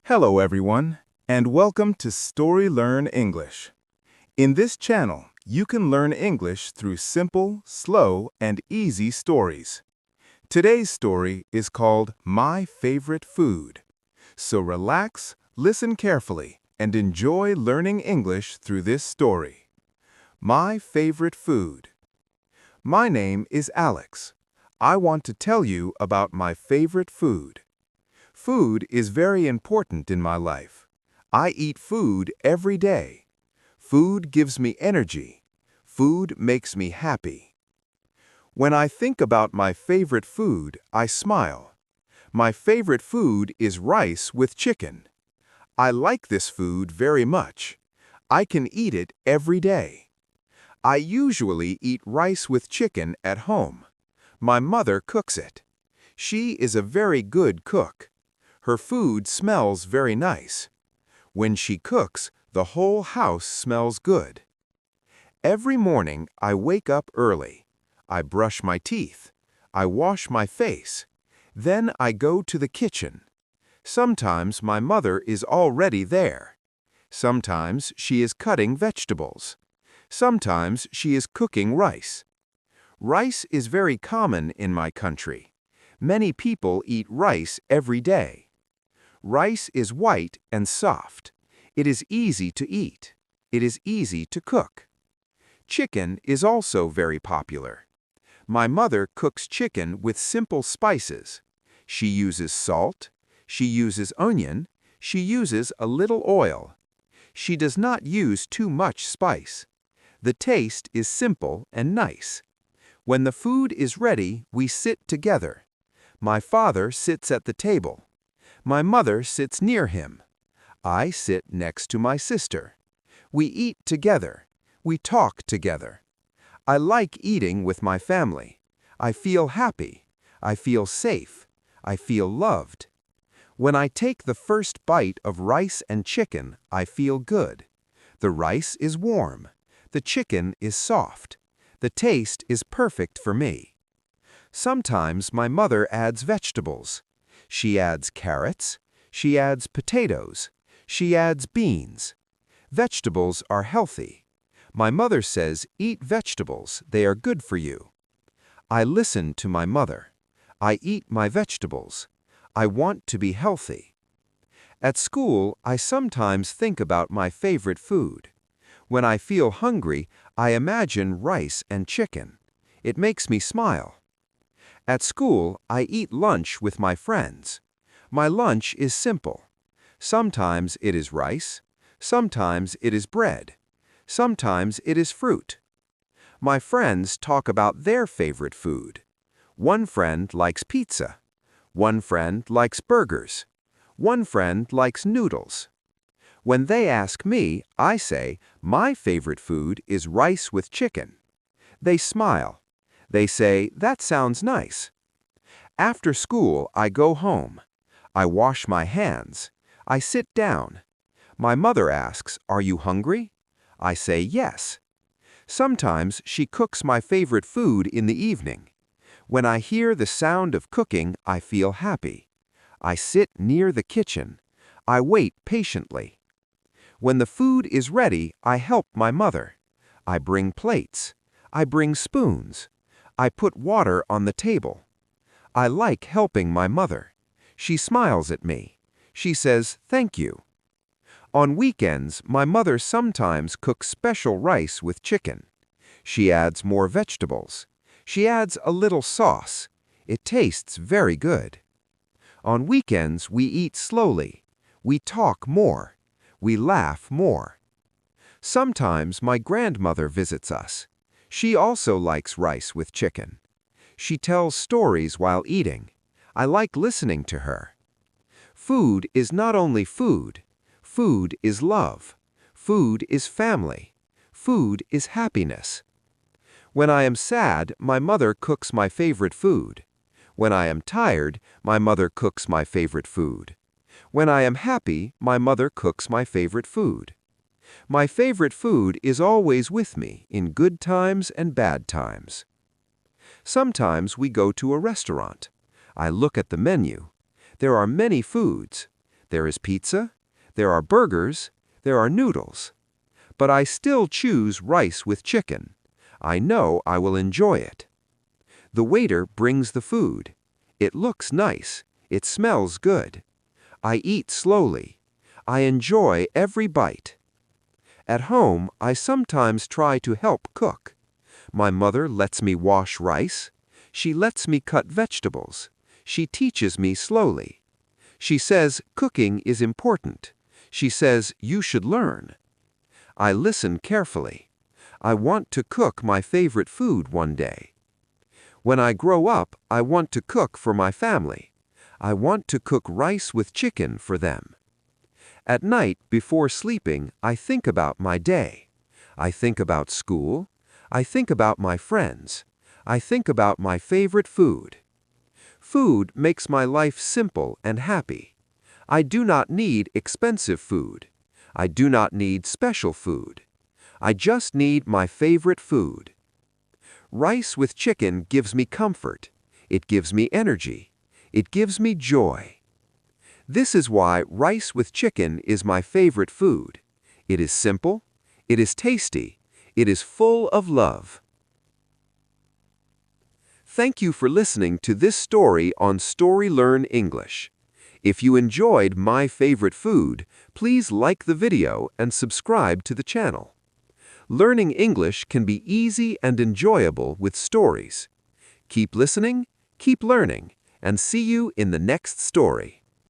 Hello everyone, and welcome to StoryLearn English. In this channel, you can learn English through simple, slow, and easy stories. Today's story is called My Favorite Food. So relax, listen carefully, and enjoy learning English through this story. My Favorite Food. My name is Alex. I want to tell you about my favorite food. Food is very important in my life. I eat food every day. Food gives me energy. Food makes me happy. When I think about my favorite food, I smile. My favorite food is rice with chicken. I like this food very much. I can eat it every day. I usually eat rice with chicken at home. My mother cooks it. She is a very good cook. Her food smells very nice. When she cooks, the whole house smells good. Every morning, I wake up early. I brush my teeth. I wash my face. Then I go to the kitchen. Sometimes my mother is already there. Sometimes she is cutting vegetables. Sometimes she is cooking rice. Rice is very common in my country. Many people eat rice every day. Rice is white and soft. It is easy to eat. It is easy to cook. Chicken is also very popular. My mother cooks chicken with simple spices. She uses salt. She uses onion. She uses a little oil. She does not use too much spice. The taste is simple and nice. When the food is ready, we sit together. My father sits at the table. My mother sits near him. I sit next to my sister. We eat together. We talk together. I like eating with my family. I feel happy. I feel safe. I feel loved. When I take the first bite of rice and chicken, I feel good. The rice is warm. The chicken is soft. The taste is perfect for me. Sometimes my mother adds vegetables. She adds carrots. She adds potatoes. She adds beans. Vegetables are healthy. My mother says, eat vegetables, they are good for you. I listen to my mother. I eat my vegetables. I want to be healthy. At school, I sometimes think about my favorite food. When I feel hungry, I imagine rice and chicken. It makes me smile. At school, I eat lunch with my friends. My lunch is simple. Sometimes it is rice. Sometimes it is bread. Sometimes it is fruit. My friends talk about their favorite food. One friend likes pizza. One friend likes burgers. One friend likes noodles. When they ask me, I say, my favorite food is rice with chicken. They smile. They say, that sounds nice. After school, I go home. I wash my hands. I sit down. My mother asks, are you hungry? I say yes. Sometimes she cooks my favorite food in the evening. When I hear the sound of cooking, I feel happy. I sit near the kitchen. I wait patiently. When the food is ready, I help my mother. I bring plates. I bring spoons. I put water on the table. I like helping my mother. She smiles at me. She says, thank you. On weekends, my mother sometimes cooks special rice with chicken. She adds more vegetables. She adds a little sauce. It tastes very good. On weekends, we eat slowly. We talk more. We laugh more. Sometimes my grandmother visits us. She also likes rice with chicken. She tells stories while eating. I like listening to her. Food is not only food. Food is love. Food is family. Food is happiness. When I am sad, my mother cooks my favorite food. When I am tired, my mother cooks my favorite food. When I am happy, my mother cooks my favorite food. My favorite food is always with me in good times and bad times. Sometimes we go to a restaurant. I look at the menu. There are many foods. There is pizza, there are burgers, there are noodles. But I still choose rice with chicken. I know I will enjoy it. The waiter brings the food. It looks nice. It smells good. I eat slowly. I enjoy every bite. At home, I sometimes try to help cook. My mother lets me wash rice. She lets me cut vegetables. She teaches me slowly. She says cooking is important. She says you should learn. I listen carefully. I want to cook my favorite food one day. When I grow up, I want to cook for my family. I want to cook rice with chicken for them. At night, before sleeping, I think about my day. I think about school. I think about my friends. I think about my favorite food. Food makes my life simple and happy. I do not need expensive food. I do not need special food. I just need my favorite food. Rice with chicken gives me comfort. It gives me energy. It gives me joy. This is why rice with chicken is my favorite food. It is simple. It is tasty. It is full of love. Thank you for listening to this story on StoryLearn English. If you enjoyed my favorite food, please like the video and subscribe to the channel. Learning English can be easy and enjoyable with stories. Keep listening, keep learning, and see you in the next story.